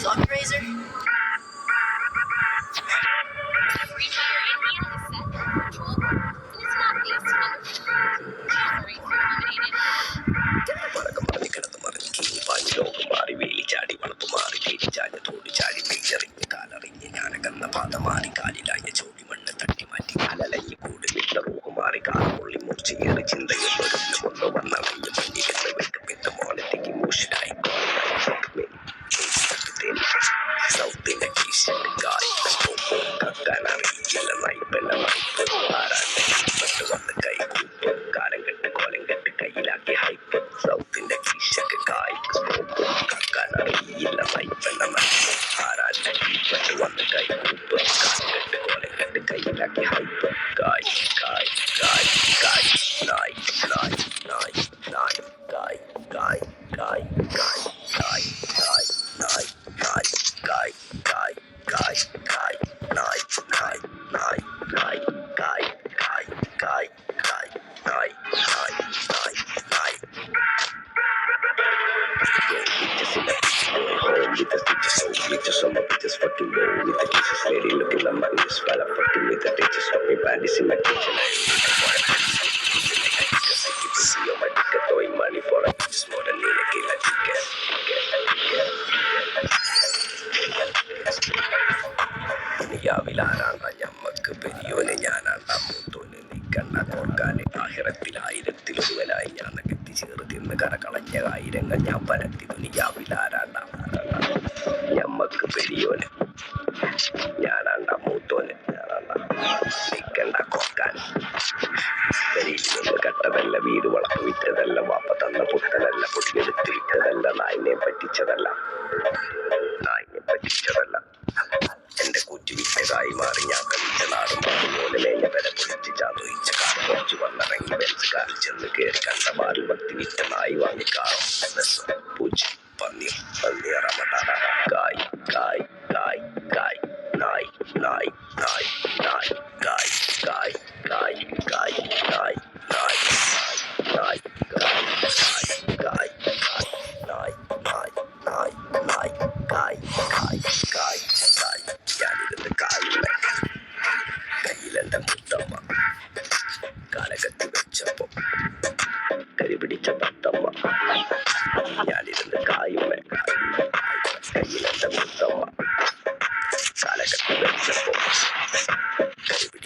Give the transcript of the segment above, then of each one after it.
fundraiser? Free Fire India is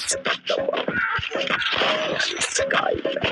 set for virtual world, and it's not based on the real world.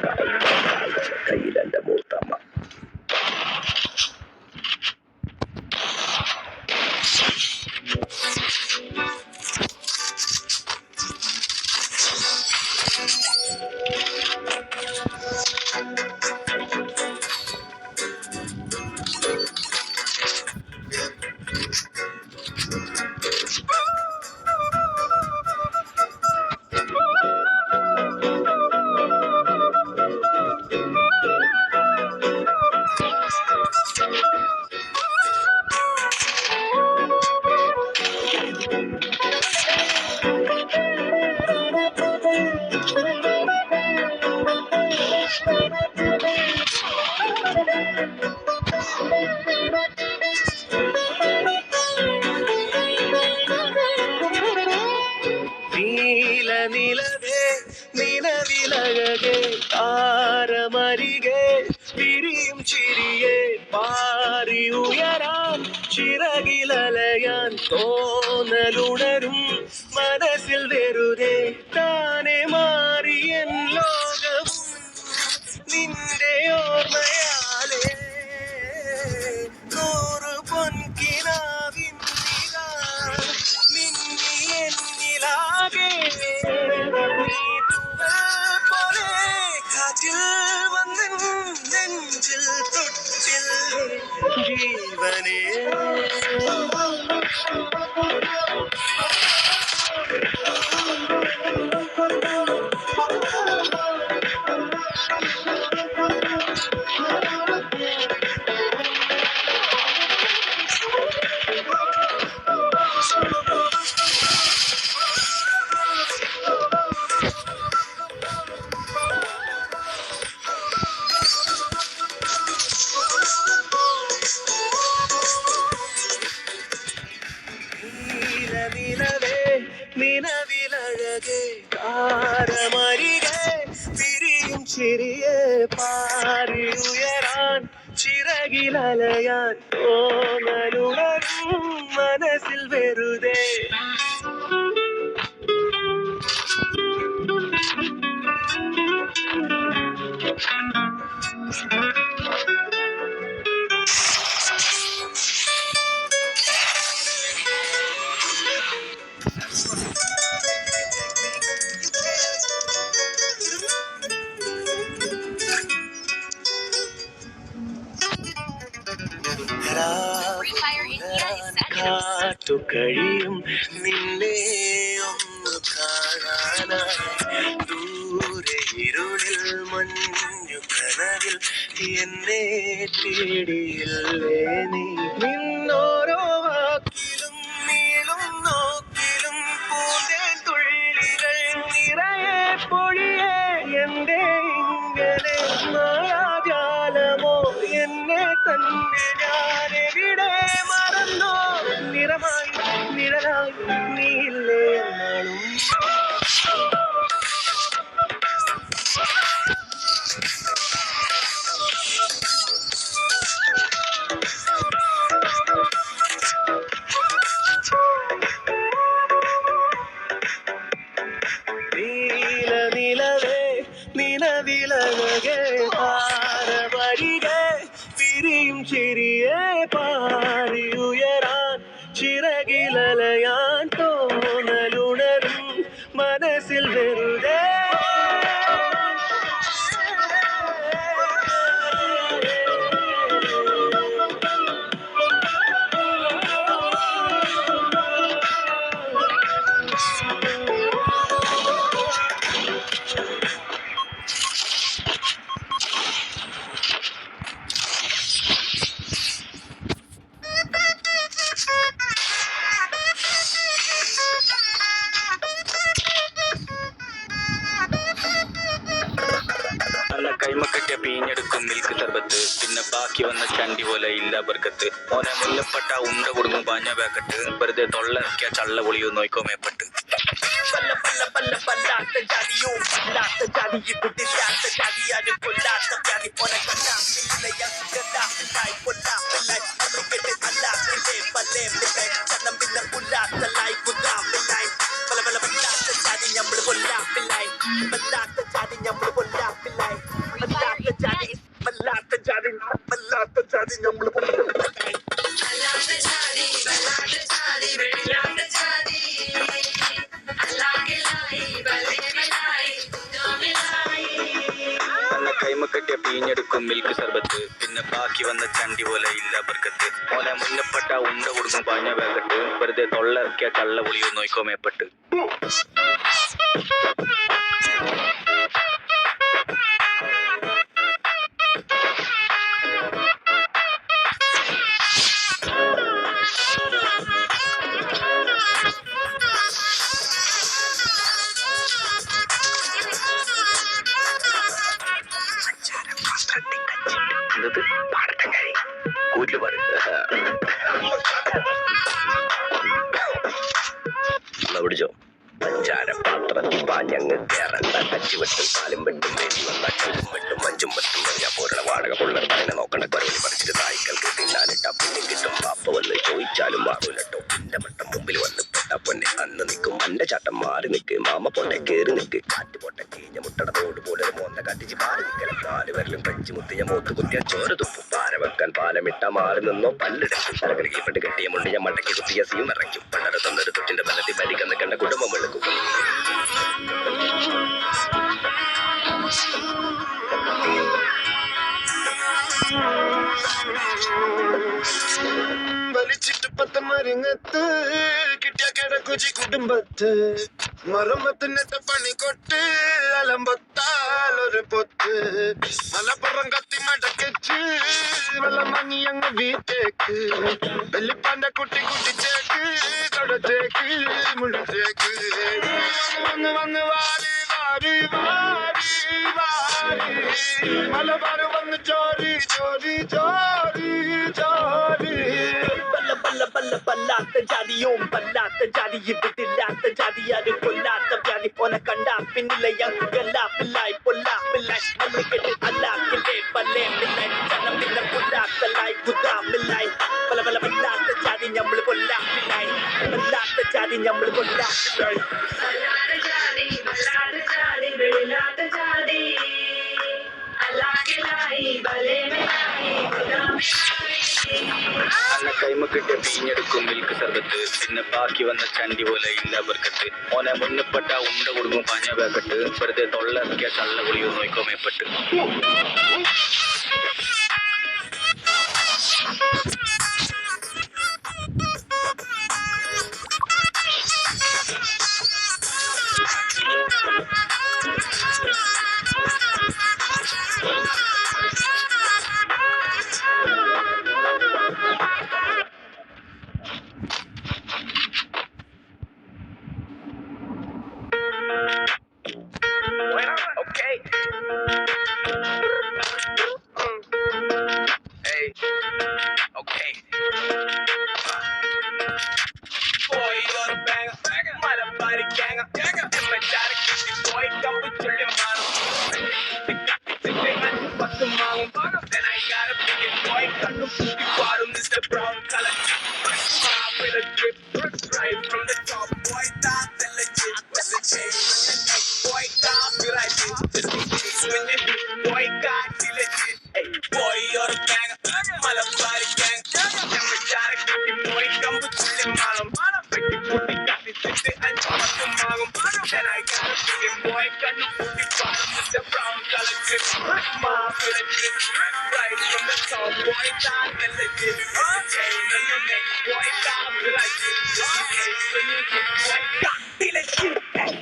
Sorry if you're eliminated. ചിറകിലലയാൻ തോന്നലുണരും മനസ്സിൽ വെറുതെ കാത്തു കഴിയും നിന്നെ ഒന്ന് കാണാനായി ദൂരെ ഇരുളിൽ മഞ്ഞു കനവിൽ എന്നെ തേടിയില്ലേ നീ നിന്നോരോ വാക്കിലും നീളും നോക്കിലും പൂന്തേൻ തുള്ളികൾ നിറയെ പൊഴിയേ എന്തേ ഇങ്ങനെ മായാജാലമോ എന്നെ തന്നെ ഞാനെവിടെ മറന്നോ നിറമായി നിഴലായി നീയില്ലേ എന്നാളും നിലവേ നിലവിലകെ താരവരികെ പിരിയും ചിരിയെ പാറി ഉയരാൻ ചിറകിലലയാൻ തോന്നലുണരും മനസ്സിൽ വെറുതെ കൈമക്കറ്റ പീഞ്ഞെടുക്കും മിൽക്ക് സർബത്ത് പിന്നെ ബാക്കി വന്ന ചണ്ടി പോലെ ഇല്ല ബർക്കത്ത് ഓനെ മുല്ലപ്പെട്ട ഉണ്ട കൊടുക്കും പാഞ്ഞ പാക്കറ്റ് വെറുതെ തൊള്ളക്കിയ ചള്ള പൊളിയോ നോക്കോ മേപ്പെട്ട് പല്ലാത്ത ജാതിയോ പല്ലാത്ത ജാതി ഇതില്ലാത്ത ജാതിയാരും കൊല്ലാത്ത ജാതി പോലെ കൈമക്കറ്റിയ പീഞ്ഞെടുക്കും മിൽക്ക് സർബത്ത് പിന്നെ ബാക്കി വന്ന ചണ്ടി പോലെ ഇല്ല ബർക്കത്ത് ഓനെ മുന്നപ്പെട്ട ഉണ്ട കൊടുക്കും പാഞ്ഞ പാക്കറ്റ് വെറുതെ തൊള്ളക്കിയ ചള്ള പൊളിയോ നോക്കോ മേപ്പെട്ട് പിടിച്ചോ പഞ്ചാരപാത്രത്തിൽ പാഞ്ഞങ്ങ് കേറണ്ട കച്ചിവെട്ടും കാലും വെട്ടും വേണ്ടി വന്ന ചുറ്റും വെട്ടും മഞ്ചും വെട്ടും പറഞ്ഞാൽ പോരണ വാടക പുള്ളർ പറയുന്ന നോക്കണ്ട കുറവിൽ പറിച്ചിട്ട് തായ്ക്കൾക്ക് തിന്നാനിട്ട പുണ്യം കിട്ടും പാപ്പ വന്ന് ചോദിച്ചാലും മാറൂലട്ടോ എന്റെ മട്ടം മുമ്പിൽ വന്ന് പെട്ട പൊന്നെ അന്ന് നിൽക്കും എന്റെ ചട്ടം മാറി നിൽക്ക് മാമ പോട്ടെ കേറി നിൽക്ക് കാറ്റ് പോട്ടെ കീഞ്ഞ മുട്ടട തോട് പോലെ ഒരു മോന്ത കത്തിച്ച് പാല് നിൽക്കല നാല് വരലും കഞ്ചി മുത്തിയ മൂത്ത് കുത്തിയ ചോര തുപ്പും പാര വെക്കാൻ പാലമിട്ട മാറി നിന്നോ പല്ലെടുക്കും തലകലിപ്പെട്ട് കെട്ടിയ മുണ്ടിയ മണ്ടയ്ക്ക് കുത്തിയ സീം ഇറക്കും പണ്ടര തന്നൊരു തൊട്ടിന്റെ ബലത്തിൽ വലിക്കുന്ന കണ്ട കുടുംബം വെളുക്കും വലിച്ചിട്ട് പത്ത മരങ്ങത്ത് കിട്ടിയ കിടക്കുചി കുടുംബത്ത് മറമ്പത്തിനത്തെ പണി കൊട്ട് അലമ്പത്താലൊരു പൊത്ത് മലപ്പുറം കത്തി മടക്കച്ച് വെള്ളം വാങ്ങി അങ്ങ് വീട്ടേക്ക് വെള്ളിപ്പാന്റെ കുട്ടി കുട്ടിച്ചേക്ക് കടച്ചേക്ക് മുടിച്ചേക്ക് വന്ന് വന്ന് വാരി വാരി വാരി വാരി മലബാർ വന്ന് ചോരി ചോരി ചോരി ചോരി പല്ലാത്ത ജാതിയും പല്ലാത്ത ജാതി ഇതില്ലാത്ത ജാതിയാരും കൊല്ലാത്ത ജാതി ഓനെ കണ്ടാ പിന്നില്ല എല്ലാ പിള്ളായി പൊല്ലാ പിള്ളായി മല്ലിക്കെട്ട് അല്ലാക്കില്ലേ പല്ലേ പിള്ളായി ചണം പിന്നെ പുല്ലാത്തല്ലായി കുത്താമില്ലായി പല പല വല്ലാത്ത ജാതി ഞമ്മള് കൊല്ലാ പിള്ളായി വല്ലാത്ത ജാതി ഞമ്മള് കൊല്ലാ പിള്ളായി അന്ന കൈമ കിട്ടിയ പിഞ്ഞെടുക്കും മിൽക്ക് സർബത്ത് പിന്നെ ബാക്കി വന്ന ചണ്ടി പോലെ ഇല്ല ബർക്കത്ത് ഓനെ മുന്നപ്പെട്ട ഉണ്ട കൊടുക്കും പഞ്ഞ പാക്കട്ട് വെറുതെ തൊള്ളക്കിയ ചള്ള കുളിയോ നോക്കോ മേപ്പെട്ട് Okay. Hey. Okay. Boy, you're a banger. Motherfucking ganger. Emmacharik kitty boy, come with your mano. Then I got a big boy, cut to the bottom, Mr. Brown color. Pop with a drip, right from the top, boy, top the legit. What's the change when you neck, boy, top, feel like it. Just in case when you hit, boy, got the legit. Hey, boy, you're a banger. Motherfucking ganger. Emmacharik kitty boy, come with your mano. Pretty booty, got the city, and then I got a big boy, cut to the bottom, Mr. Brown color drip. Pop with a drip, right from the top, boy, top the legit. Chain on your neck, boy, top, feel like it. Just in case when you hit, boy, got the legit. Hey.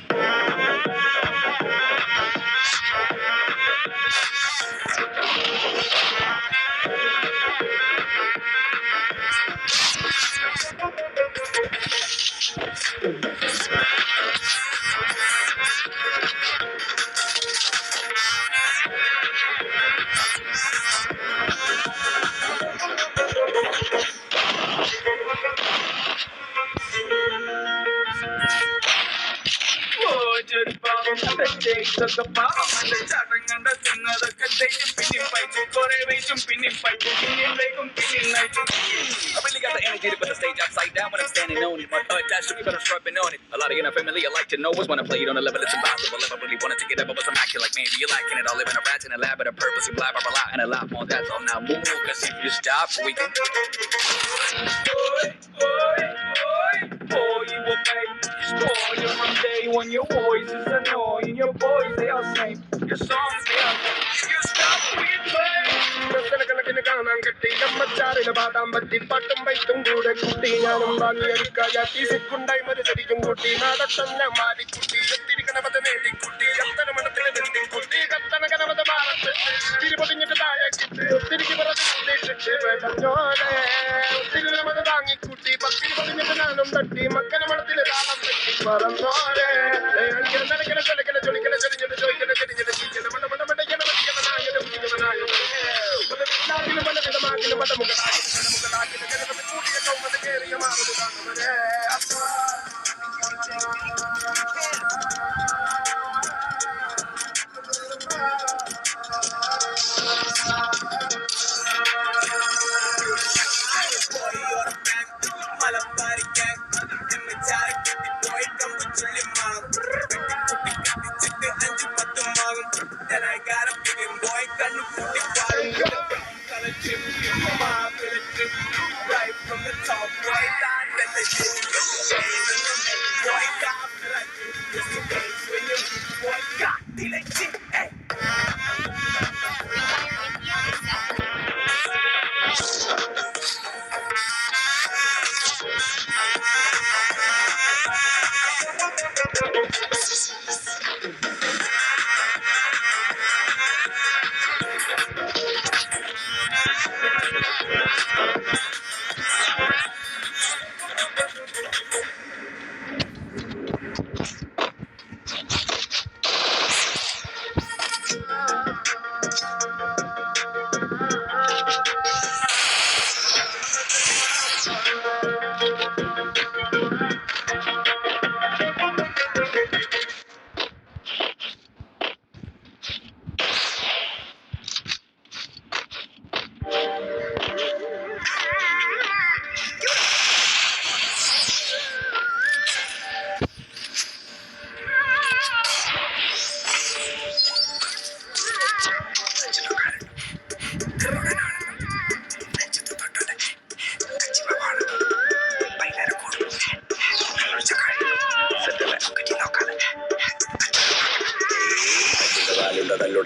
I really got the energy to put the stage upside down when I'm standing on it. My touch to me, but I'm strapping on it. A lot of you know family I like to know is when I play it on a level it's impossible. If I really wanted to get up, but I'm acting like maybe you're lacking it. I'll live in a rat in a lab, but a purpose, you blab, a lot, and a lot more. That's all now move, cause if you stop, we can. Boy, you a babe. Spoil you one day when your voice is annoying. Your boys, they are same. Your songs, they are lame. You stop, we play. കണക്കിന് കാണാൻ കിട്ടി നമ്മച്ചാറിന് പാടാൻ പറ്റി പാട്ടും വൈത്തും കൂടെ കുട്ടി ഞാനും വാങ്ങിയടിക്കായാത്തി സിക്കുണ്ടായി മരുതടിക്കും കുട്ടി നാടത്തന്നെ മാറിക്കുട്ടി എത്തിരിക്കണമത് നേടിക്കുട്ടി എത്തന മണത്തിന് വെട്ടിക്കുട്ടി കത്തന കനമത് മാറത്ത് തിരിപൊതിഞ്ഞിട്ട് താഴേക്കിട്ട് ഒത്തിരിക്ക് പറഞ്ഞിട്ട് വേണ്ടോലെ ഒത്തിരി നമ്മത് താങ്ങിക്കുട്ടി പത്തിരി പൊതിഞ്ഞിട്ട് ഞാനും തട്ടി മക്കന മണത്തില് താളം വെട്ടി പറന്നോലെ നിലക്കല ചൊലിക്കല ചൊലിക്കല ചൊലിഞ്ഞിട്ട് ചോദിക്കല ചെരിഞ്ഞിട്ട് ചീക്കല മണ്ട മണ്ട മണ്ടയ്ക്കല മതിക്കല നായക കുഞ്ഞവനായ പലവിധമാക്കിന് പടമുകളാക്കിന് ജനപതി കൂടിയ കൗമത് കേറിയ മാറുന്നു കാണുവരെ Then I got a big boy, got no footy bottom. Color chip, my right from the top, boy, that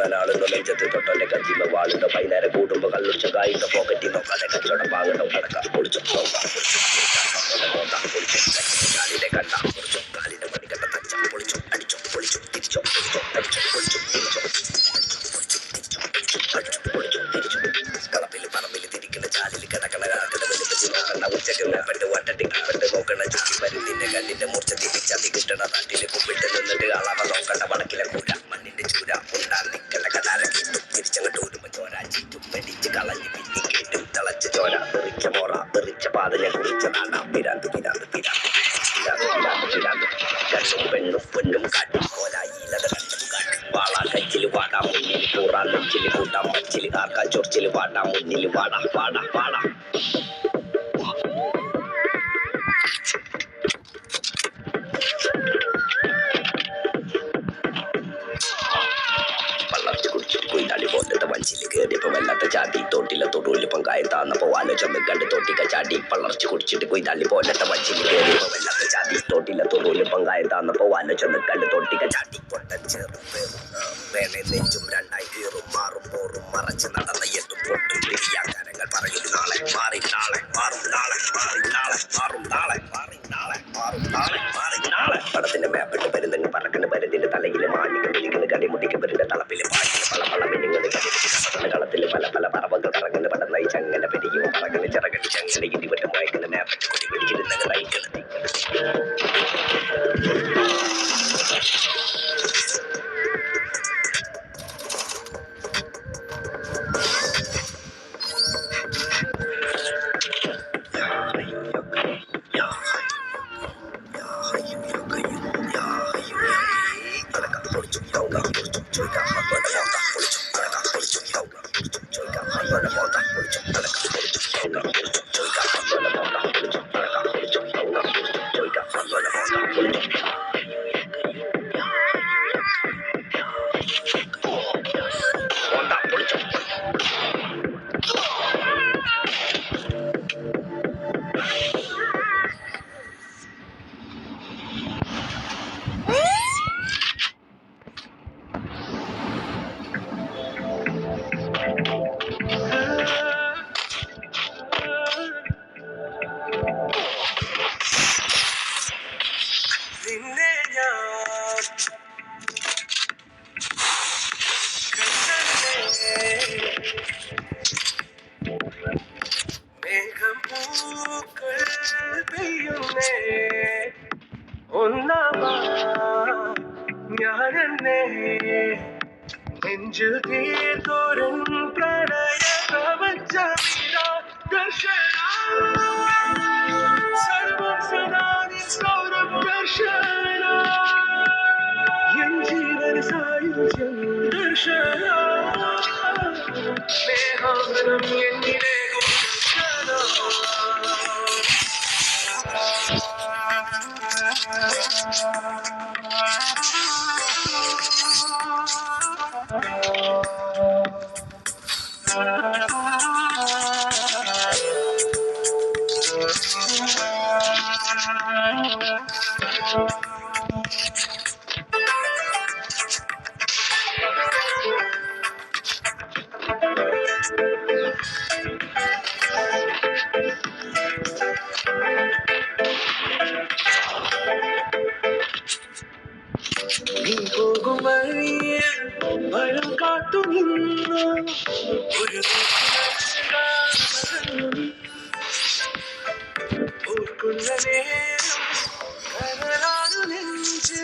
കാണാനാളുണ്ടോ നെഞ്ചത്ത് തൊട്ടോന്റെ കഞ്ചിമ വാളുണ്ടോ വൈകുന്നേരം കൂടുമ്പോ കള്ളുടിച്ച കായിന്റെ പോക്കറ്റി നോക്കാതെ കച്ചവടം വാങ്ങണ്ടോ കടക്കാം പൊളിച്ചു നോക്കാം പൊളിച്ചു കാലിന്റെ കണ്ട പൊളിച്ചു കാലിന്റെ മണിക്കണ്ട തച്ച പൊളിച്ചു അടിച്ചോ പൊളിച്ചു തിരിച്ചോ പൊളിച്ചോ അടിച്ചോ പൊളിച്ചു തിരിച്ചോ കളപ്പിൽ പറമ്പിൽ തിരിക്കുന്ന ചാലിൽ കിടക്കണ കാക്കണ വെളുപ്പിച്ച് നോക്കണ്ട ഉച്ചക്ക് നോക്കണ്ട് വട്ടട്ടിക്കപ്പെട്ട് നോക്കണ ചുറ്റി വരുന്നിന്റെ കല്ലിന്റെ മൂർച്ച തിരിച്ചതി കിട്ടണ നാട്ടില് കുമ്പിട്ട് നിന്നിട്ട് അളവ നോക്കണ്ട വടക്കിലെ കൂര മണ്ണിന്റെ ചൂര ഉണ്ടാ നിക്കല കടാര കിട്ടും തിരിച്ചങ്ങോട്ട് ഊരുമ്പോ ചോര ചീറ്റും വെടിച്ച് കളഞ്ഞ് പിന്നി കേട്ടും തിളച്ച ചോര തെറിച്ച മോറ തെറിച്ച പാതനെ കുറിച്ച നാടാ പിരാന്ത് പിരാന്ത് പിരാന്ത് പിരാന്ത് പിരാന്ത് പിരാന്ത് കണ്ണും പെണ്ണും പൊന്നും കാട്ടും കോലായിലത കണ്ടും കാട്ടും വാളാ കച്ചില് വാടാ മുന്നിൽ കൂറാ നെച്ചില് കൂട്ടാം മച്ചില് ആർക്കാ ചൊറിച്ചില് വാടാ മുന്നിൽ വാടാ വാടാ വാടാ വളർച്ച കുടിച്ചിട്ട് കൊയ്താളി പോലത്തെ വഞ്ചില് കയറിയപ്പോ വല്ലാത്ത ചാടി തോട്ടിലെ തൊടൂല് പങ്കായം താന്നപ്പോ ആലോചന കണ്ട് തോട്ടിക്ക ചാടി വളർച്ച കുടിച്ചിട്ട് കൊയ്താളി പോലത്തെ വഞ്ചില് കയറിയപ്പോ വല്ലാത്ത ചാടി തോട്ടിലെ തൊടൂല് പങ്കായം താന്നപ്പോ ആലോചന കണ്ട് തോട്ടിക്ക ചാടി പൊട്ടൻ ചേറും വേണേ നെഞ്ചും രണ്ടായി കീറും മാറും പോറും മറച്ച് നടന്ന എത്തും പൊട്ടും തിരിയാക്കാരങ്ങൾ പറയും നാളെ മാറി നാളെ മാറും നാളെ മാറി നാളെ മാറും നാളെ മാറി നാളെ മാറും നാളെ മാറി നാളെ പടത്തിന്റെ മേപ്പിട്ട് വരുന്നെങ്കിൽ പറക്കണ് വരുന്നതിന്റെ തലയില് മാഞ്ഞിക്ക് വിളിക്കുന്ന കടിമുട്ടിക്ക് വരുന്ന തളപ്പില് പാടിന് പല പല മിനിങ്ങനെ കടിമുട്ടിക്കുന്ന കളത്തില് പല പല പറവകൾ കറങ്ങുന്ന പടന്നായി ചങ്ങനെ പെരിയും പറങ്ങനെ ചിറകടി ചങ്ങനെ ഇടിവിട്ട് മയക്കുന്ന മേപ്പിട്ട് കൊടി പിടിച്ചിരുന്ന നയിക്കുന്നത് മേഘം പൂക്കൾ പെയ്യുന്നേ ഒന്നാമാ ഞാനെന്നേ നെഞ്ചു തീർത്തോരൻ പ്രണയ ദർശന സർവസനാനി സൗരഭ ദർശന എൻ ജീവൻ സായുജ്യം ദർശന സ്നേഹാമൃതം എന്നിലെ നീ പോകും വഴിയിൽ വരം കാത്തു നിന്നു ഒരു ഓർക്കുന്ന നേരം കനലാണു നെഞ്ച്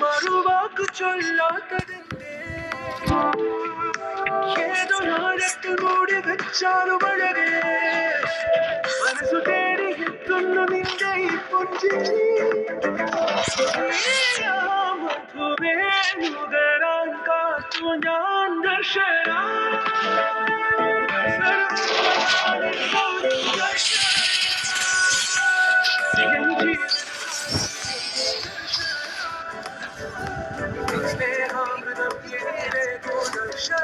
മറുവാക്കു ചൊല്ലാത്തതിന്റെ ഏതോ നാടത്ത് കൂടി വെച്ചാലും വളരെ മനസ്സു തേടി എത്തുന്നു നിന്റെ ഈ പുഞ്ചിരി മധുവേ നുകരാൻ കാത്തു ഞാൻ ദർശന സ്നേഹാമൃതം എന്നിലെ ദർശന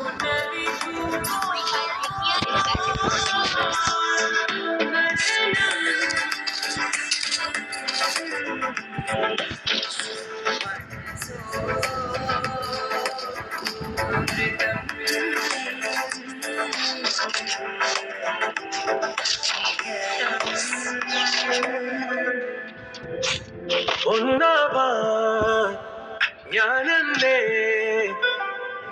Retire India executive. ഞാനല്ലേ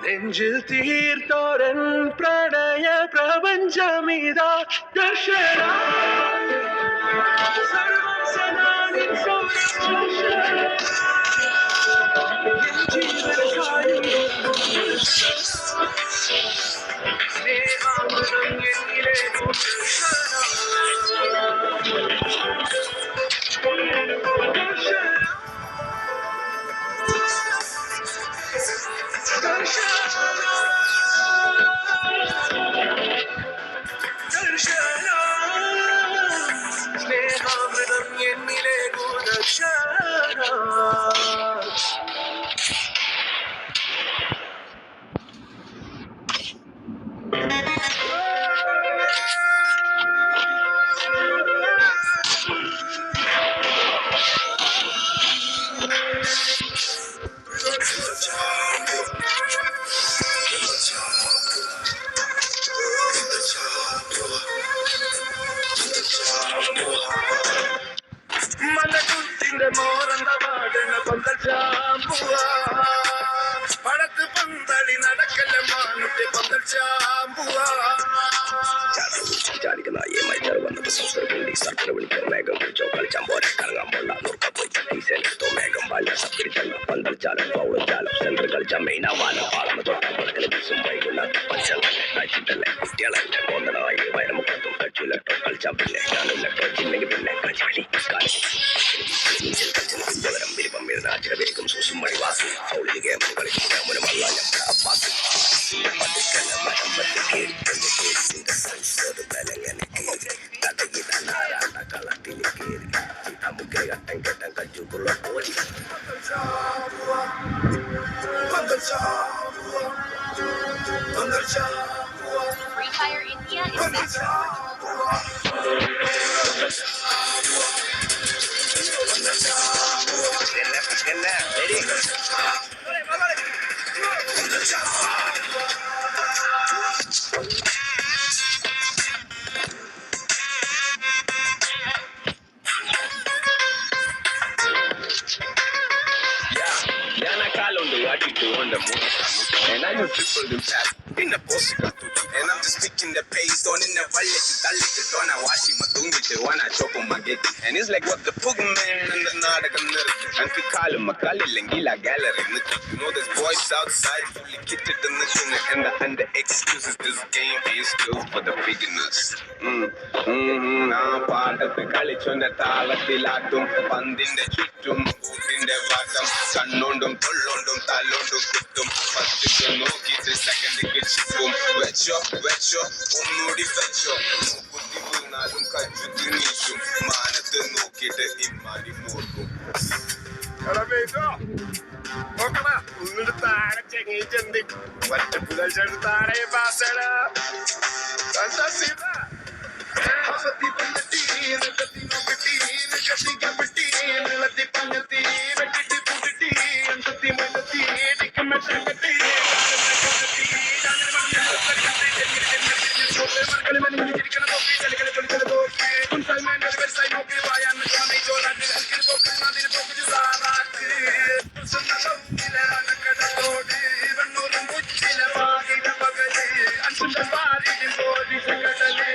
നെഞ്ചിൽ തീർത്തോരൻ പ്രണയ പ്രപഞ്ചമിതാ ദർശന സർവം സദാ നിൻ സംരക്ഷണ. എൻ ജീവൻ കായുന്നു സ്നേഹാമൃതം എന്നിലെ സ്നേഹാമൃതം എന്നിലെ ഗുണക്ഷണ. മലകുത്തിന്റെ മോറന്ന പാടണ പന്തൽ ചാമ്പുവാ പടത്ത് പന്തളി നടക്കല്ല മാനുട്ടി പന്തൽ ചാമ്പുവാ. ചാടിക്കുന്ന നായമായി ചെറു വന്നപ്പോൾ സംസ്കൃതി സർക്കിൾ വിളിക്കാൻ മേഘം കുറിച്ചോ കളിച്ചാൻ പോരെ കറങ്ങാൻ പോണ്ട നൂർക്ക പോയി ടീസെടുത്തോ മേഘം പാല സപ്പിടിച്ചല്ല പന്തൽ ചാലം പൗളും ചാലം സെൻട്രൽ കളിച്ചാൽ മെയിനാവാലം പാളമ തൊട്ടാൽ പടക്കല് ബിസും വൈകുന്നേരം പച്ചല്ലേ കഴിച്ചിട്ടല്ലേ കുട്ടികളല്ലേ മോന്തനായി വയറമുഖത്തും കച്ചില്ലട്ടോ കളിച്ചാൽ പിന്നെ ഞാനില്ലട്ടോ ചിന്നെങ്കിൽ പിന്നെ കളിച്ചാലി കളിച്ചവരം വിരിപ്പം വീരനാച്ചിര വേഗം സൂസും മണിവാസി ഫൗളിൽ ഗെയിം കളിക്കും മുനമല്ല ഞമ്മടെ അപ്പാസ് പതുക്കല്ല മരം പറ്റി കേൾക്കുന്ന കേസിന്റെ സൈസത് ബലങ്ങനെ കേറി തടകിടാനാരാണ്ട കളത്തിൽ കേറി നമുക്ക് ഘട്ടം ഘട്ടം കച്ചുക്കുള്ള പോയി Free Fire India is set to and I know triple them fast in the post and I'm just speaking the pace on in the valley to tally the tona washing my tungi the one I chop on my get and it's like what the pugman and the nada and we call him Makali Lengila gallery you know there's boys outside fully kitted in the and the excuses this game ain't still for the beginners പാടത്ത് കളിച്ചൊന്ന താളത്തിലാട്ടും പന്തിന്റെ ചുറ്റും കൂട്ടിന്റെ വാട്ടം കണ്ണോണ്ടും തൊള്ളോണ്ടും തല്ലോണ്ടും കുത്തും പത്തിട്ട് നോക്കിയിട്ട് second ചിപ്പും വെച്ചോ വെച്ചോ ഒന്നുകൂടി വെച്ചോ കുത്തി വീണാലും കച്ചു നീച്ചും മാനത്ത് നോക്കിയിട്ട് ഇമ്മാരി മൂർക്കും ഉള്ളിട്ട് താഴെ ചെങ്ങീച്ചെന്തി ഒറ്റപ്പ് കഴിച്ചിട്ട് താഴെ പാസട Hafati pangati, nakati nokati, nakati kapati, nalati pangati, vetti putiti, antati manati, dikkamatangati, nakati, janne markale mani jirikana topi, chalikale tolikale topi, kunsal man versai noki vayan nami jola dil halkil pokan nadir pokuj sarat, sunnalam ila nakada todi, vannoru muchila paagida pagale, ansunda paari din bodi sakadale.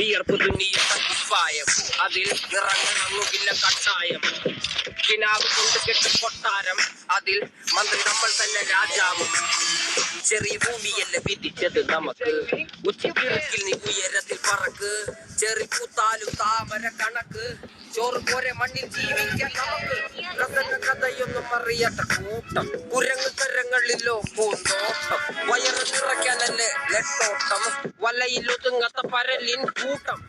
വിയർപ്പ് തുന്നിയ കുപ്പായം അതിൽ നിറങ്ങിറങ്ങുകില്ല കട്ടായം കിനാവ് കൊണ്ട് കെട്ടി കൊട്ടാരം അതിൽ മന്ത്രി നമ്മൾ തന്നെ രാജാവും ചെറിയ ഭൂമിയല്ല വിധിച്ചത് നമുക്ക് ഉച്ചക്കിറക്കിൽ നീ ഉയരത്തിൽ പറക്ക് ചെറി പൂത്താലും താമര കണക്ക് ചോറ് പോരെ മണ്ണിൽ ജീവിക്കാൻ നമുക്ക് കഥന കഥയൊന്നും അറിയാത്ത കൂട്ടം കുരങ്ങ് തരങ്ങളിലോ പൂന്തോട്ടം വയറ് നിറയ്ക്കാനല്ലേ നെട്ടോട്ടം വലയിൽ ഒതുങ്ങാത്ത പരലിൻ കൂട്ടം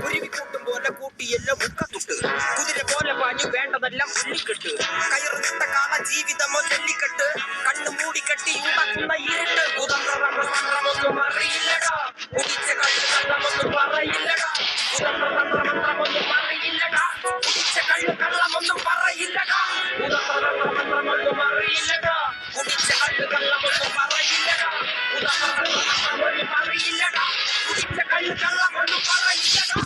കുരുവി കൂട്ടും പോലെ കൂട്ടിയല്ലോ മുക്കത്തുട്ട് കുതിര പോലെ പാഞ്ഞു വേണ്ടതെല്ലാം പുള്ളിക്കെട്ട് കയറിട്ട കാള ജീവിതമോ ജല്ലിക്കെട്ട് കണ്ണു മൂടിക്കെട്ടി ഉണ്ടാക്കുന്ന ഇരുട്ട് കുതന്ത്രമൊന്നും അറിയില്ലടാ കുടിച്ച കള്ളു കള്ളമൊന്നും പറയില്ലടാ കുതന്ത്രമന്ത്രമൊന്നും പറയില്ലടാ കുടിച്ച കള്ളു കള്ളമൊന്നും പറയില്ലടാ കുതന്ത്രമന്ത്രമൊന്നും അറിയില്ലടാ കുടിച്ച കള്ളു കള്ളമൊന്നും പറയില്ലടാ കുതന്ത്രമന്ത്രമൊന്നും പറയില്ലടാ കുടിച്ച കള്ളു കള്ളമൊന്നും പറയില്ലടാ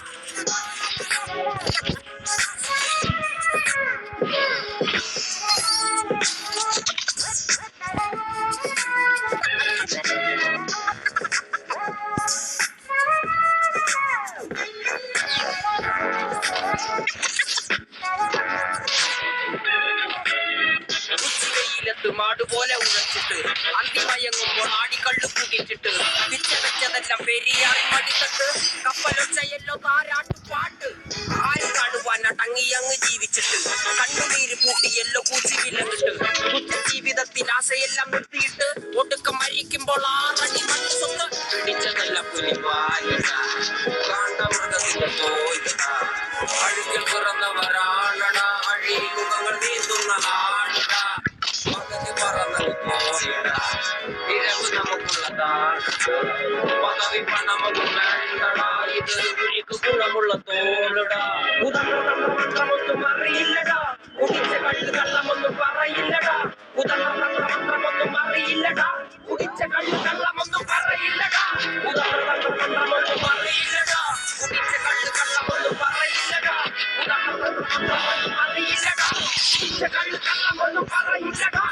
മാടുപോലെ ഉഴച്ചിട്ട് അന്തിമയങ്ങുമ്പോൾ ആടിക്കള്ളു കുടിച്ചിട്ട് പിച്ച വെച്ചതെല്ലാം പെരിയാറിൽ മടിത്തട്ട് കപ്പലൊച്ചയല്ലോ താരാട്ടുപാട്ട് ആര് കാണുവാൻ അടങ്ങിയങ്ങ് ജീവിച്ചിട്ട് കണ്ണുനീര് പൂട്ടിയല്ലോ കൂച്ചി വിലങ്ങിട്ട് കുറ്റ ജീവിതത്തിൽ ആശയെല്ലാം നിർത്തിയിട്ട് ഒടുക്കം മരിക്കുമ്പോൾ ആറടി മണ്ണ് സ്വത്ത് പിടിച്ചതല്ല പുലിവാലിട കാണ്ടമൃഗത്തിന്റെ തോയിട അഴുകിൽ പിറന്നവരാണട അഴിയിൽ മുഖങ്ങൾ നീന്തുന്ന ആടട ഇരവ് നമുക്കുള്ളതാണ് പദവി പണമൊന്നും വേണ്ടടാ ഇതൊരു കുഴിക്ക് ഗുണമുള്ള തോളിടാ കുതന്ത്രമന്ത്രമൊന്നും അറിയില്ലടാ കുടിച്ച കള്ളു കള്ളമൊന്നും പറയില്ലടാ കുതന്ത്രമന്ത്രമൊന്നും അറിയില്ലടാ കുടിച്ച കള്ളു കള്ളമൊന്നും പറയില്ലടാ കുതന്ത്രമന്ത്രമൊന്നും അറിയില്ലടാ കുടിച്ച കള്ളു കള്ളമൊന്നും പറയില്ലടാ കുതന്ത്രമന്ത്രമൊന്നും അറിയില്ലടാ കുടിച്ച കള്ളു കള്ളമൊന്നും പറയില്ലടാ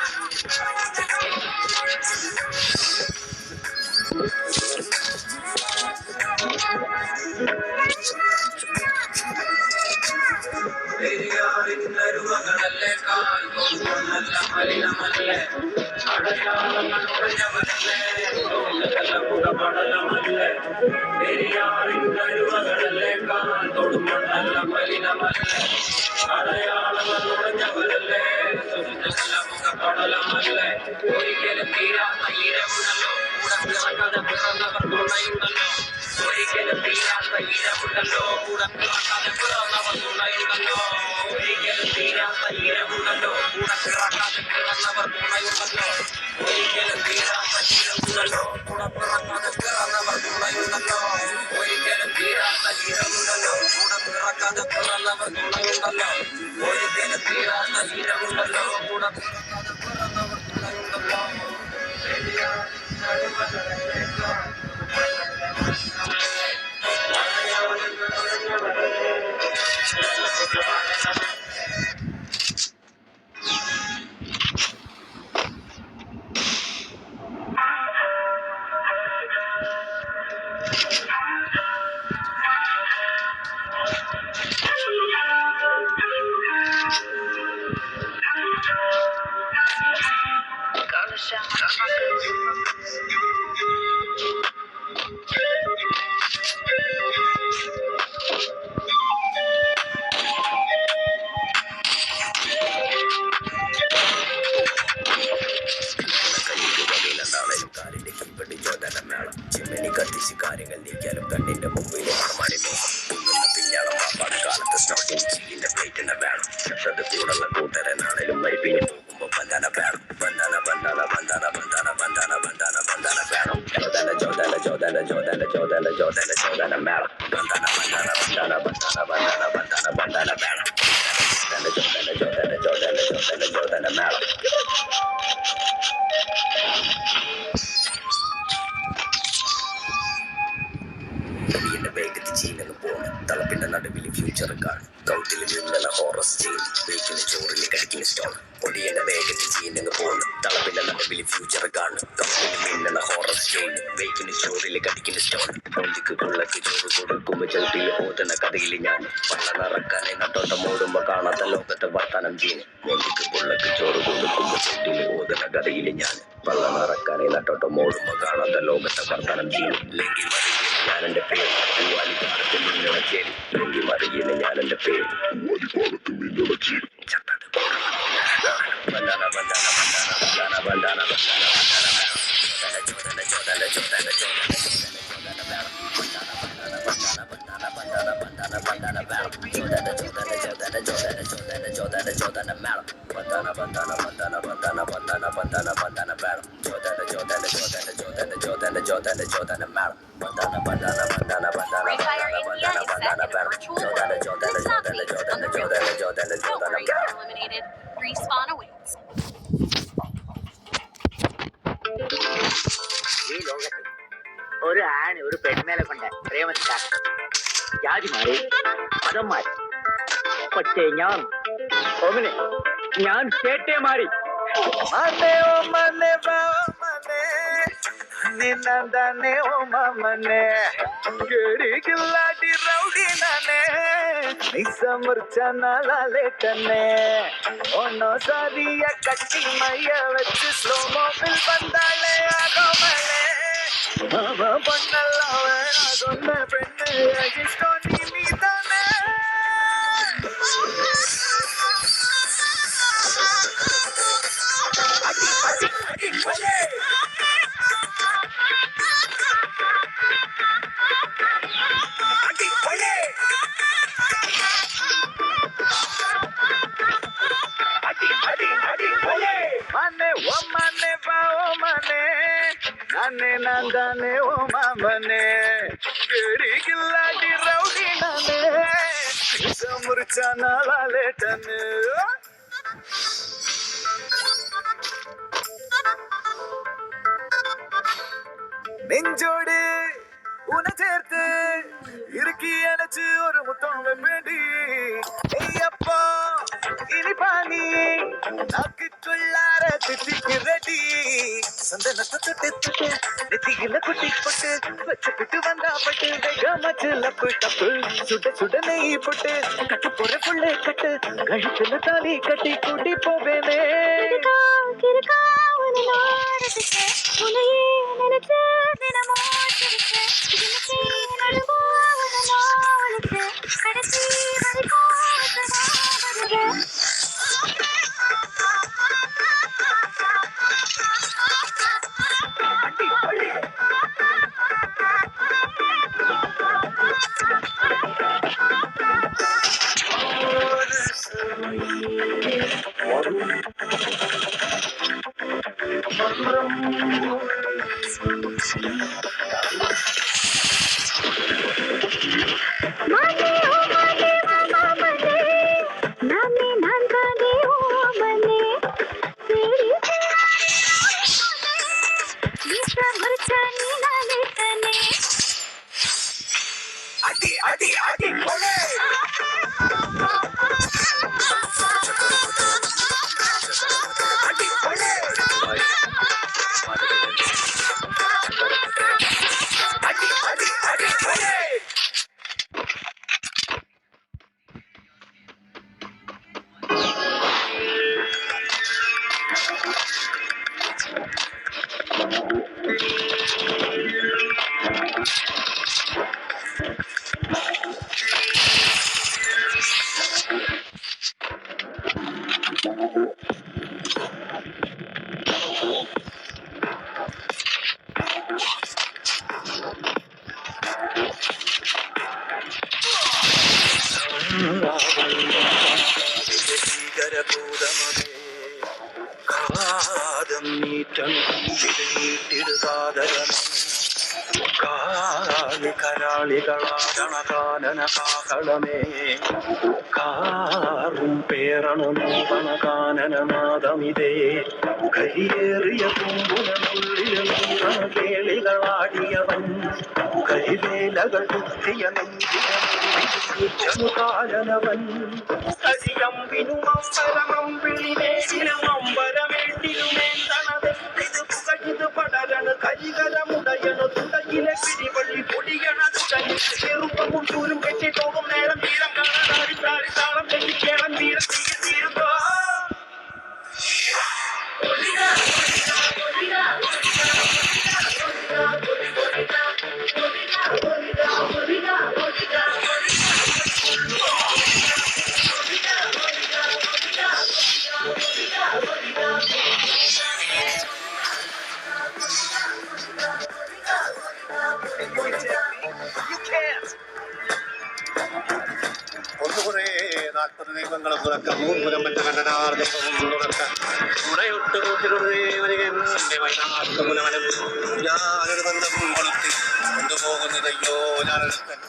പെരിയാറിന്നരുമകളല്ലേ കാൽകൊണ്ടല്ല മലിനമല്ലേ അടയാളങ്ങൾ ഉറഞ്ഞവരല്ലേ മുഖപടലമല്ലേ പെരിയാറിന്നരുമകളല്ലേ കാൽകൊണ്ടല്ല മലിനമല്ലേ അടയാളങ്ങൾ ഉറഞ്ഞവരല്ലേ മുഖപടലമല്ലേ ഒരിക്കലും തീരാത്ത ഇരവുണ്ടല്ലോ കൂടെ പിറക്കാതെ പിറന്നവർ തുണയുണ്ടല്ലോ ഒരിക്കലും തീരാത്ത ഇരവുണ്ടല്ലോ കൂടെ പിറക്കാതെ പിറന്നവർ തുണയുണ്ടല്ലോ ഒരിക്കലും തീരാത്ത ഇരവുണ്ടല്ലോ കൂടെ പിറക്കാതെ പിറന്നവർ തുണയുണ്ടല്ലോ ഒരിക്കലും തീരാത്ത ഇരവുണ്ടല്ലോ കൂടെ പിറക്കാതെ പിറന്നവർ തുണയുണ്ടല്ലോ ഒരിക്കലും തീരാത്ത ഇരവുണ്ടല്ലോ കൂടെ പിറക്കാതെ പിറന്നവർ തുണയുണ്ടല്ലോ ഒരിക്കലും തീരാത്ത ഇരവുണ്ടല്ലോ കൂടെ പിറക്കാതെ പിറന്നവർ തുണയുണ്ടല്ലോ ചിമ്മനി കത്തിച്ച് കാര്യങ്ങൾ നീക്കിയാലും കണ്ണിന്റെ മുമ്പിൽ പിഞ്ഞാളം പാപ്പാട് കാലത്ത് സ്റ്റാർട്ടിങ് ചീലിന്റെ പ്ലേറ്റിന്റെ വേണം അത് കൂടുള്ള കൂട്ടരനാണേലും മരിപ്പിന് പോകുമ്പോ ബന്ധാന വേണം ബന്ധാന ബന്ധാന ബന്ധാന ബന്ധാന ബന്ധാന ബന്ധാന ബന്ധാന വേണം ചോദന ചോദന ചോദന ചോദന ചോദന ചോദന ചോദന വേണം ബന്ധാന ബന്ധാന ബന്ധാന ബന്ധാന ബന്ധാന ബന്ധാന ബന്ധാന വേണം ചോദന ചോദന ചോദന ചോദന ചോദന വേണം വേഗത്തിൽ ചീനങ്ങ് പോകണം തളപ്പിന്റെ നടുവിൽ ഫ്യൂച്ചർ കാണും കൗട്ടിൽ നിന്നുള്ള ഹോറസ് ചെയ്യും വെയ്ക്കുന്ന ചോറിൽ കടിക്കുന്ന സ്റ്റോൺ പൊടിയുടെ വേഗത്തിൽ ചീനങ്ങ് പോകണം തളപ്പിന്റെ നടുവിൽ ഫ്യൂച്ചർ കാണും കൗട്ടിൽ നിന്നുള്ള ഹോറസ് ചെയ്യും വെയ്ക്കുന്ന ചോറിൽ കടിക്കുന്ന സ്റ്റോൺ കൊള്ളിക്ക് കൊള്ളക്ക് ചോറ് കൊടുക്കും കൊടുക്കുമ്പോ ചവിട്ടിയിൽ പോത്തുന്ന കഥയിൽ ഞാൻ പള്ള നിറക്കാനെ നട്ടോട്ടം ഓടുമ്പോ കാണാത്ത ലോകത്തെ വർത്താനം ചെയ്യുന്നു മോന്തിക്ക് പുള്ളക്ക് ചോറ് കൊടുക്കുമ്പോ ചവിട്ടിയിൽ പോത്തുന്ന കഥയിൽ ഞാൻ പള്ള നിറക്കാനെ നട്ടോട്ടം ഓടുമ്പോ കാണാത്ത ലോകത്തെ വർത്താനം ചെയ്യുന്നു ലെങ്കി മറിയുന്ന ഞാൻ എന്റെ പേര് പൂവാലി പാടത്ത് മിന്നുളച്ചേരി ലെങ്കി മറിയുന്ന ഞാൻ എന്റെ പേര് ചത്തത് ബന്ധാന ബന്ധാന ബന്ധാന ബന്ധാന ബന്ധാന Refire India is set in a virtual world. Let's not waste on the real world. Don't worry, you're eliminated. Respawn awaits. ഈ ലോകത്ത് ഒരു ആണ് ഒരു പെൺമേലെ കൊണ്ട് പ്രേമത്തിലാ ജാതി മാറി മതം മാറി പക്ഷേ ഞാൻ കേട്ടേ മാറി മനെ ഓ മനെ ബാവ മനെ നിന്നന്ദനെ ഓ മമനെ ഗടികില്ലാടി റൗഡി നനെ നിസമർച്ച നാളെ കന്നെ ഒന്നോ സാദിയ കട്ടി മയ്യ വെച്ച് സ്ലോ മോബിൽ ബന്ദാലെ ആഗോമലെ മാമ പൊന്നല്ലവേ ആഗൊന്ന പെണ്ണ് അജിസ്റ്റോ നീ തന്നെ Mane o mane ba o mane nane nandane o mamane keri gilladi rowdi nane samurcha nalale tane நெஞ்சோடு உன சேர்த்து இருக்கி அணைச்சு ஒரு முத்தம் வேண்டி ஐயப்பா இனிப்பானி நாக்குள்ளார திட்டிக்கு ரெடி சந்தனத்தை தொட்டு தொட்டு நெத்தியில குட்டி போட்டு வச்சுக்கிட்டு வந்தா பட்டு வேகமாச்சு லப்பு டப்பு சுட சுட நெய் போட்டு கட்டு போற புள்ளு கட்டு கழுத்துல தாலி கட்டி கூட்டி போவேனே കാനനകാനനകാകളമേ കാറും പേരണകാനനനാദമിതേ കരിയേറിയ പൂമ്പുനുള്ളിൽ കേളികളാടിയവൻ കരിവേലകൾ കുത്തിയ നെഞ്ചിനവൻ ിലും പടരണ കരികരമുടയണ തുടയിലെ പിടിവഴി പൊടിയണ തുടങ്ങി ചെറുപ്പവും ചൂരും കെട്ടി പോകും നേരം തീരം കാണാൻ താളം തെറ്റിക്കേളം തീരം തീരുമ്പോ ഒന്നുകൂടെ 40 ദൈവങ്ങളും തുറക്കാം മൂന്നുരം മറ്റ കണ്ടനാർദ്ദവും തുറക്കാം ഉടയൊട്ട് കൂട്ടിലൊരു വൈനാർദ്ദമുലവനും ഞാനൊരു ബന്ധം കൊളുത്തി കൊണ്ടുപോകുന്നതയ്യോ ഞാനൊരുത്തൻ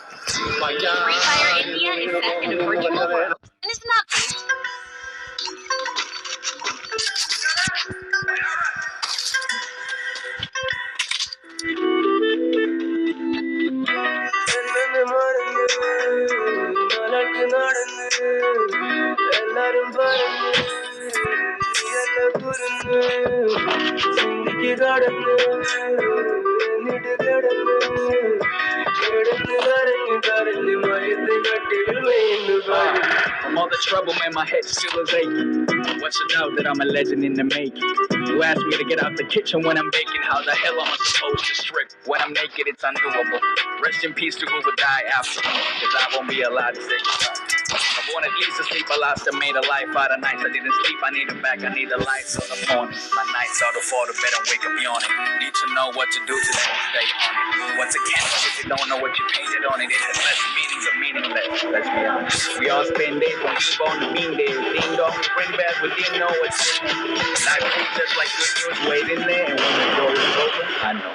Free Fire India is set in a virtual world and is not based. എല്ലാരും പറഞ്ഞു കുരുന്ന് ചിന്തിക്ക് കടന്ന് എന്നിട്ട് കിടന്ന് കിടന്ന് കരഞ്ഞ് കരഞ്ഞ് മയത്ത് കട്ടിൽ വീണ്ടു പറഞ്ഞു. From all the trouble, man, my head still is aching. What's the doubt that I'm a legend in the making? You ask me to get out the kitchen when I'm baking. How the hell am I supposed to strip? When I'm naked, it's undoable. Rest in peace to who would die after me, cause I won't be allowed to say goodbye. I want at least to sleep. I lost and made a life out of nights. I didn't sleep, I need it back. I need the lights on the morning. My nights are to fall to bed and wake up yawning. Need to know what to do today and stay on it. What's a canvas if you don't know what you painted on it? It has less meanings or meaningless. Let's be honest. We all spend days when we born to mean days. Ding dong, we bring back, we didn't know what's in it. Life treats us like good news waiting there, and when the door is open, I know.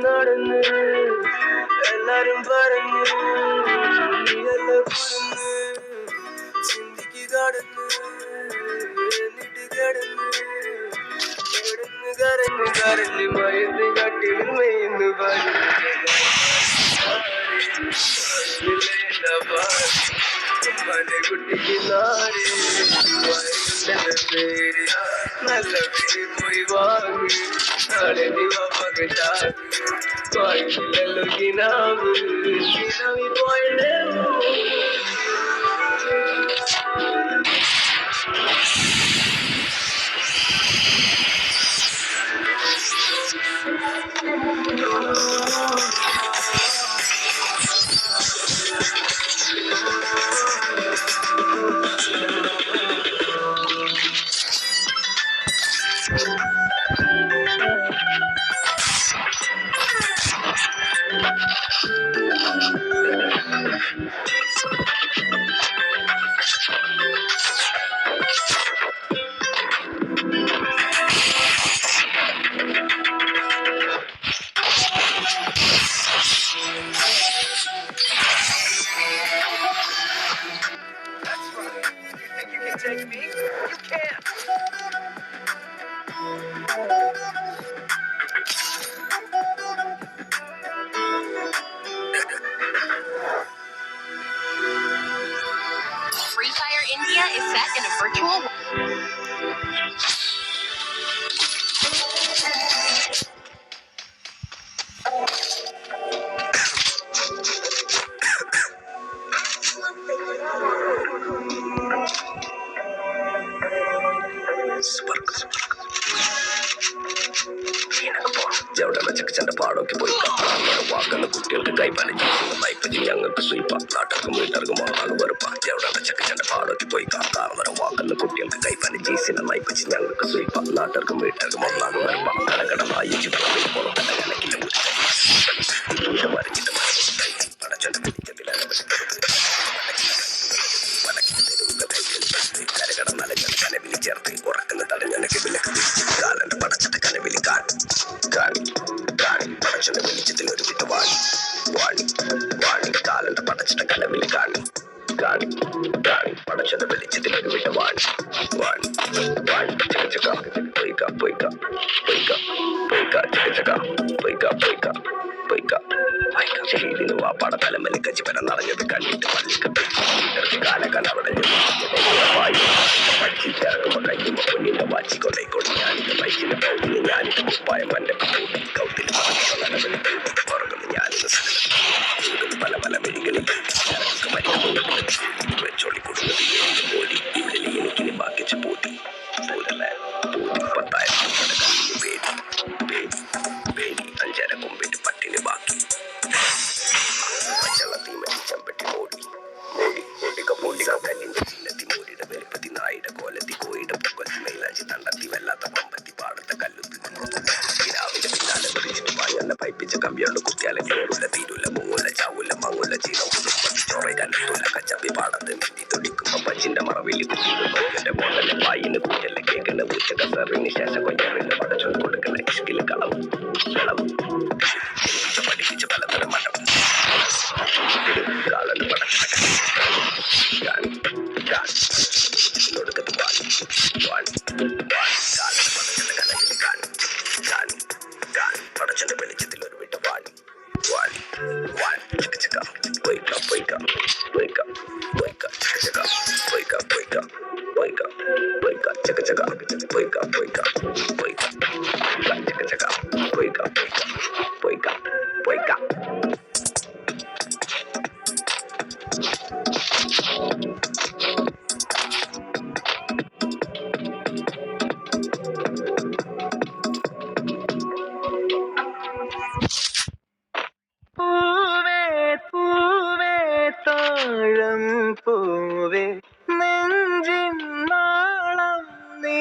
നടന്ന് എല്ലാരും പറഞ്ഞു നീയല്ല കുരുന്ന് ചിന്തിക്ക് കടന്ന് എന്നിട്ട് കിടന്ന് കിടന്ന് കരഞ്ഞ് കരഞ്ഞ് മയന്ന് കട്ടിൽ മെയ്ന്ന് പറഞ്ഞു കുട്ടിക്ക് നാട് പേര് നല്ല പേര് പോയി വാങ്ങി നാളെ നീ വാങ്ങില്ലല്ലോ കിനാവ് കിനാവി പോയേ Take me? You can't. Free Fire India is set in a virtual world. ചക്കച്ചന്റെ പാടൊക്കെ പോയി വാക്കുന്ന കുട്ടികൾക്ക് കൈപ്പാലും നയിപ്പറ്റി ഞങ്ങൾക്ക് സ്വീപ്പ നാട്ടർക്കും വീട്ടർക്കും ആള് വെറുപ്പ എവിടെ ചക്കച്ചന്റെ പാടൊക്കെ പോയി കാർന്നര വാക്കുന്ന കുട്ടികൾക്ക് കൈപ്പാലും ജീസിനെ നയിപ്പച്ച് ഞങ്ങൾക്ക് സ്വീപ്പ നാട്ടുകാർക്കും വീട്ടുകാർക്കും ഒന്നാമത് വരുമ്പം കടകടമായി പുറത്തല്ല കണക്കില്ല വരച്ചിട്ട് പടച്ചോന്റെ വെളിച്ചത്തിലാണ് കരകട നനഞ്ഞ കനവിൽ ചേർത്ത് ഉറക്കുന്ന തടഞ്ഞനക്ക് വിലക്ക് കാലന്റെ പടച്ചത്തെ കനവിൽ പടച്ചന്റെ വെളിച്ചത്തിൽ ഒരു വിട്ട് വാണി കാലന്റെ പടച്ചത്തെ കനവിൽ കാണി പടച്ചന്റെ വെളിച്ചത്തിൽ ഒരു വിട്ട് വാണി ഷഹീദിന് വാപ്പാട തലമലി കച്ചിപ്പന നിറഞ്ഞത് കണ്ടിട്ട് പള്ളിക്കത്ത് കാലകലവടഞ്ഞു പഠിച്ചിറക്കുമ്പോ കഴിയുമ്പോ പൊന്നിന്റെ വാച്ചിക്കൊണ്ടേക്കൊണ്ട് ഞാനിന്റെ ബൈക്കിന്റെ കൗതിന് ഞാനിന്റെ കുപ്പായം എന്റെ കൗത്തിൽ പുറകുന്നു ഞാനിന്ന് പല പല വെടികളിൽ വെച്ചോളി കൊടുക്കുന്നത് പോടി ഇവിടെ എനിക്കിനി ബാക്കിച്ച് പൂട്ടി പൂതല്ലേ പൂതി 10,000 പേടി 5 കൊമ്പിട്ട് പട്ടിന് ബാക്കി പച്ചളത്തി മരിച്ചമ്പട്ടി മൂടി കല്ലിന്റെ ചിഹ്നത്തി മൂടിയുടെ വലുപ്പത്തി നായുടെ കോലത്തി കോയുടെ പൊക്കത്തി മൈലാഞ്ചി തണ്ടത്തി വല്ലാത്ത പമ്പത്തി പാടത്തെ കല്ലുത്തി രാവിലെ പിന്നാലെ പിടിച്ചിട്ട് പാഞ്ഞല്ല പൈപ്പിച്ച കമ്പിയോണ്ട് കുത്തിയാലെ കേറൂല തീരൂല മുങ്ങൂല ചാവൂല മങ്ങൂല ചീനം ചോറ കല്ലൂല കച്ചപ്പി പാടത്ത് മിന്നി തുടിക്കുമ്പോ പച്ചിന്റെ മറവിൽ കുത്തിയുടെ മോണ്ടല്ലേ പായിന് കൂറ്റല്ലേ കേക്കല്ല പൂച്ച കസറിന് ശേഷം കൊഞ്ഞറിന് പടച്ചോണ്ട് കൊടുക്കുന്ന ഇഷ്കില് കളവ് പഠിപ്പിച്ച പലതരം മഠം കാലന് പടക്കത്തൊടുക്കത്ത് പടച്ചന്റെ വെളിച്ചത്തിൽ ഒരു വിട്ട് വാണി താഴം പൂവേ നെഞ്ചിൻ നാളം നീ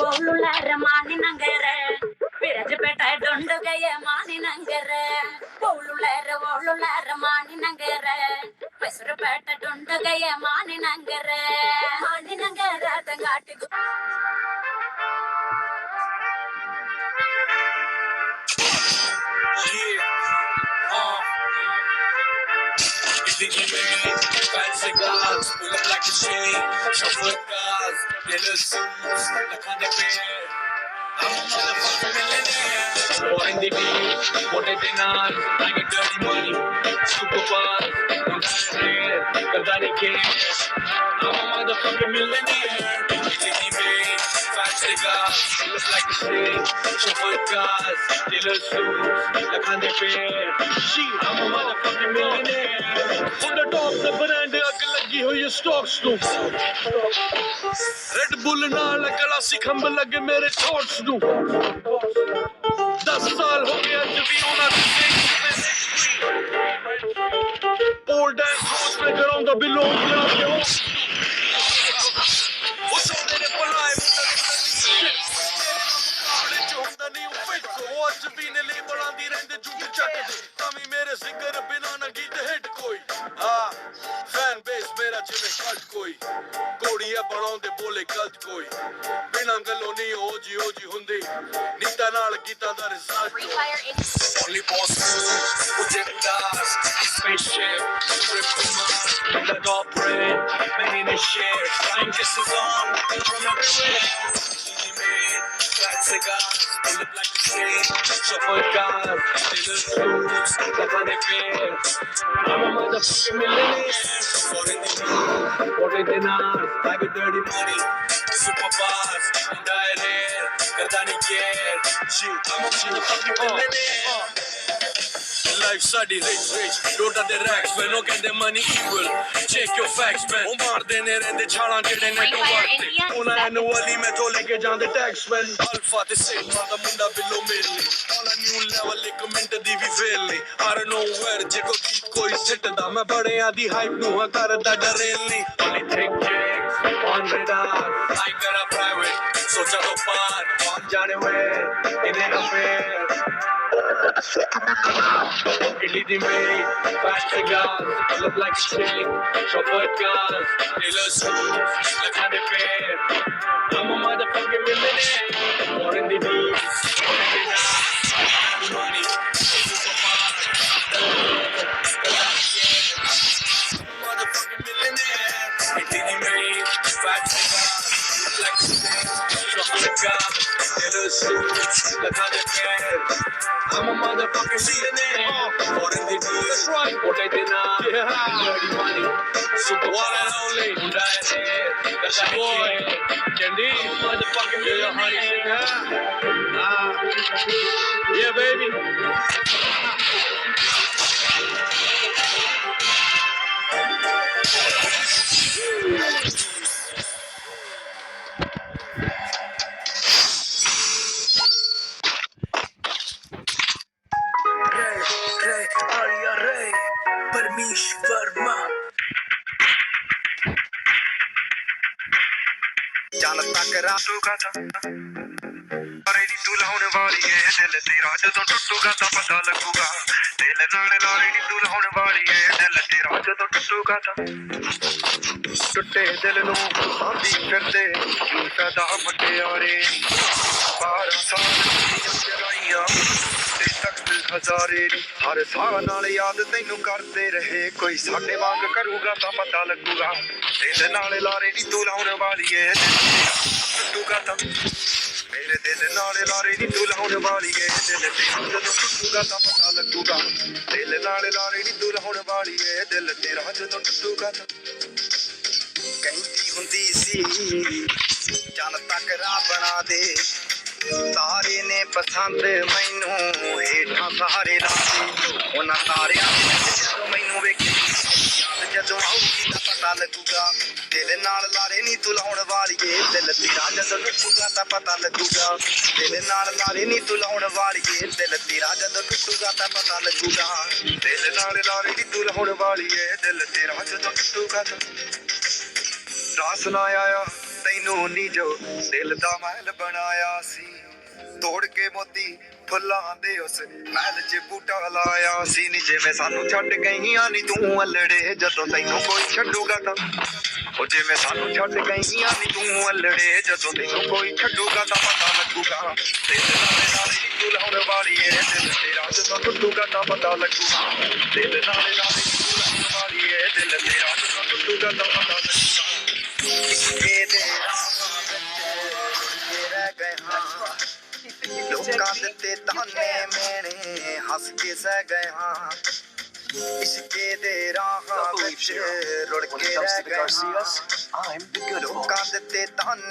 ಒಳ್ಳುಳ್ಳಾರ ಮಾನಿನಂಗರ ವಿರಜಪೇಟ ದೊಂಡುಗಯ್ಯ ಮಾನಿನಂಗರ ಒಳ್ಳುಳ್ಳಾರ ಮಾನಿನಂಗರ ಮೈಸೂರುಪೇಟ ದೊಂಡುಗಯ್ಯ ಮಾನಿನಂಗರ ತಂಗಾಟಿಗೂ Fancy cars, pull up like a shade. Chauffeur cars, yellow suits, look on the bed. I'm a motherfucking millionaire. Born in the beat, wanted in on, I get dirty money. Super fast, don't red, Kardani cash. I'm a motherfucking millionaire. Bikini made, fancy cars, pull up like a shade. Chauffeur cars, yellow suits, look on the bed. I'm a motherfucking millionaire. On the top, the brand, ਲੱਗੀ ਹੋਈ ਹੈ stocks ਨੂੰ red ਬੁੱਲ ਨਾਲ ਗਲਾ ਸੀ ਖੰਭ ਲੱਗੇ ਮੇਰੇ thoughts ਨੂੰ 10 ਸਾਲ ਹੋ ਗਏ ਅੱਜ ਵੀ ਉਹਨਾਂ ਦੇ old and close ਮੈਂ ਕਰਾਉਂਦਾ ਬਿਲੋਂ ਲਿਆ ਕੇ ਉਹ ਸੋਨੇ ਨੇ ਬੁਲਾਏ ਮੁੰਡੇ ਚ ਹੁੰਦਾ ਨਹੀਂ ਉਹ ਫਿੱਟ ਉਹ ਅੱਜ ਵੀ ਨੇ ਲੇਬਲਾਂ ਦੀ ਰਹਿੰਦੇ ਜੂਟ ਚੱਟਦੇ ਤਾਂ ਵੀ ਮੇਰੇ ਜ਼ਿਕਰ ਬਿਨਾਂ ਨਾ ਗੀਤ ਹਿੱਟ ਕੋਈ ਹਾਂ ਫੈਨ ਬੇਸ ਮੇਰਾ ਜਿਵੇਂ ਕੱਟ ਕੋਈ ਕੋੜੀਆਂ ਬਣਾਉਂਦੇ ਬੋਲੇ ਗਲਤ ਕੋਈ ਬਿਨਾਂ ਗੱਲੋਂ ਨਹੀਂ ਉਹ ਜੀ ਹੁੰਦੀ ਨੀਤਾਂ ਨਾਲ ਗੀਤਾਂ ਦਾ ਰਿਸਾਰਟ Free Fire in Only boss with them guys, spaceship, trip to Mars, the dog bread, man in the share, flying kisses on, from the crib, easy man, flat cigars, they look like the same, shuffle guys, they look loose, like how they feel, I'm a motherfucking millionaire, for in the dinars, I be dirty money, super bars, and I hair, करता नहीं care, shit, I'm a motherfucking millionaire. Life ਸਾਡੀ rich ਡੋਟਾ ਦੇ racks ਮੈਨ ਉਹ ਕਹਿੰਦੇ money evil check ਯੋਰ facts ਮੈਨ ਉਹ ਮਾਰਦੇ ਨੇ ਰਹਿੰਦੇ ਛਾਲਾਂ ਜਿਹੜੇ ਨੈਟਵਰਕ ਤੇ ਉਹਨਾਂ ਨੂੰ ਅਲੀ ਮੈਂ ਤੋਂ ਲੈ ਕੇ ਜਾਂਦੇ ਟੈਕਸ ਮੈਨ ਅਲਫਾ ਤੇ ਸਿਗਮਾ ਦਾ ਮੁੰਡਾ ਬਿਲੋ ਮੇਰੇ ਆਲ ਨਿਊ ਲੈਵਲ ਇੱਕ ਮਿੰਟ ਦੀ ਵੀ ਫੇਲ ਨਹੀਂ ਆਰ ਨੋ ਵੇਅਰ ਜੇ ਕੋਈ ਸਿੱਟਦਾ ਮੈਂ ਬੜਿਆਂ ਦੀ ਹਾਈਪ ਨੂੰ ਹਾਂ ਕਰਦਾ ਡਰੇਲ ਨਹੀਂ Only take checks, on radar. I got a private, सोचा तो पार, कौन जाने where, इन्हें affair. Italy the maid, fast cigars, look like a chick, chauffeur cars, dealer suits, like how they pair. I'm a motherfucking millionaire, more in the deals, money, super fast, motherfucking millionaire. Italy the maid, fast cigars, look like a chick, chauffeur cars, dealer suits, like how they pair. I'm a motherfucking millionaire, more in the deals. That's right. What I did now, dirty money, super one and only. That's that boy, Candy, motherfucking millionaire. Yeah baby Ray, Arya Ray, Parmish Verma. ਚੱਲ ਤੱਕ ਰਾਤੂਗਾ ਤਾਂ ਅਰੇ ਨੀ ਤੂੰ ਲਾਉਣ ਵਾਲੀ ਏ ਦਿਲ ਤੇਰਾ ਜਦੋਂ ਟੁੱਟੂਗਾ ਤਾਂ ਪਤਾ ਲੱਗੂਗਾ ਦਿਲ ਨਾਲ ਲਾਰੇ ਨੀ ਤੂੰ ਲਾਉਣ ਵਾਲੀ ਏ ਦਿਲ ਤੇਰਾ ਜਦੋਂ ਟੁੱਟੂਗਾ ਤਾਂ ਟੁੱਟੇ ਦਿਲ ਨੂੰ ਸਾਂਭੀ ਫਿਰਦੇ ਕੀ ਫਾਇਦਾ ਮੁਟਿਆਰੇ 12 ਸਾਲ ਦੀਆਂ ਚਰਾਈਆਂ ਤੇ ਤਖਤ ਹਜ਼ਾਰੇ ਨੀ ਹਰ ਸਾਹ ਨਾਲ ਯਾਦ ਤੈਨੂੰ ਕਰਦੇ ਰਹੇ ਕੋਈ ਸਾਡੇ ਵਾਂਗ ਕਰੂਗਾ ਤਾਂ ਪਤਾ ਲੱਗੂਗਾ ਦਿਲ ਨਾਲ ਲਾਰੇ ਨੀ ਤੂੰ ਲਾਉਣ ਵਾਲੀ ਏ ਟੁੱਟੂਗਾ ਤਾਂ ਮੇਰੇ ਦਿਲ ਨਾਲ ਲਾਰੇ ਨੀ ਤੂੰ ਲਾਉਣ ਵਾਲੀ ਏ ਦਿਲ ਤੇਰਾ ਜਦੋਂ ਟੁੱਟੂਗਾ ਤਾਂ ਪਤਾ ਲੱਗੂਗਾ ਦਿਲ ਨਾਲ ਲਾਰੇ ਨੀ ਤੂੰ ਲਾਉਣ ਵਾਲੀ ਏ ਦਿਲ ਤੇਰਾ ਜਦੋਂ ਟੁੱਟੂਗਾ ਤਾਂ ਕਹਿੰਦੀ ਹੁੰਦੀ ਸੀ ਚੱਲ ਤੱਕ ਰਾਹ ਬਣਾ ਦੇ ਤਾਰੇ ਨੇ ਪਸੰਦ ਮੈਨੂੰ ਹੇਠਾਂ ਸਹਾਰੇ ਲਾਤੇ ਉਹਨਾਂ ਤਾਰਿਆਂ ਜਦੋਂ ਮੈਨੂੰ ਵੇਖੀ ਜਦੋਂ ਆਊਗੀ ਤਾਂ ਪਤਾ ਲੱਗੂਗਾ ਦਿਲ ਨਾਲ ਲਾਰੇ ਨੀ ਤੂੰ ਲਾਉਣ ਵਾਲੀਏ ਦਿਲ ਤੇਰਾ ਜਦੋਂ ਟੁੱਟੂਗਾ ਤਾਂ ਪਤਾ ਲੱਗੂਗਾ ਦਿਲ ਨਾਲ ਲਾਰੇ ਨੀ ਤੂੰ ਲਾਉਣ ਵਾਲੀਏ ਦਿਲ ਤੇਰਾ ਜਦੋਂ ਟੁੱਟੂਗਾ ਤਾਂ ਪਤਾ ਲੱਗੂਗਾ ਦਿਲ ਨਾਲ ਲਾਰੇ ਨੀ ਤੂੰ ਲਾਉਣ ਵਾਲੀਏ ਦਿਲ ਤੇਰਾ ਜਦੋਂ ਟੁੱਟੂਗਾ ਤਾਂ ਰਾਸ ਨਾ ਆਇਆ ਤੈਨੂੰ ਨੀ ਜੋ ਦਿਲ ਦਾ ਮਹਿਲ ਬਣਾਇਆ ਸੀ ਤੋੜ ਕੇ ਮੋਤੀ ਫੁੱਲਾਂ ਦੇ ਉਸ ਮਹਿਲ 'ਚ ਬੂਟਾ ਲਾਇਆ ਸੀ ਨੀ ਜਿਵੇਂ ਸਾਨੂੰ ਛੱਡ ਗਈਆਂ ਨੀ ਤੂੰ ਅਲੜੇ ਜਦੋਂ ਤੈਨੂੰ ਕੋਈ ਛੱਡੂਗਾ ਤਾਂ ਉਹ ਜਿਵੇਂ ਸਾਨੂੰ ਛੱਡ ਗਈਆਂ ਨੀ ਤੂੰ ਅਲੜੇ ਜਦੋਂ ਤੈਨੂੰ ਕੋਈ ਛੱਡੂਗਾ ਤਾਂ ਪਤਾ ਲੱਗੂਗਾ ਦਿਲ ਨਾਲ ਨੀ ਤੂੰ ਲਾਉਣ ਵਾਲੀ ਏ ਦਿਲ ਤੇਰਾ ਜਦੋਂ ਟੁੱਟੂਗਾ ਤਾਂ ਪਤਾ ਲੱਗੂਗਾ ਦਿਲ ਨਾਲ ਨੀ ਤੂੰ ਲਾਉਣ ਵਾਲੀ ਏ ਦਿਲ ਤੇਰਾ ਜਦੋਂ ਟੁੱਟੂਗਾ ਤਾਂ ਪਤਾ ਲੱਗੂਗਾ ਇਹਦੇ ਰਹਿ ਗਏ ਹਾਂ ਲੋਕਾਂ ਦਿੱਤੇ ਤਾਨੇ ਮੈਨੇ ਹੱਸ ਕੇ ਸਹਿ ਗਏ ਹਾਂ ਇਸ਼ਕੇ ਦੇ ਰਾਹਾਂ ਵਿੱਚ ਰੁੜ ਕੇ ਰਹਿ ਗਏ ਹਾਂ ਲੋਕਾਂ ਦਿੱਤੇ ਤਾਨੇ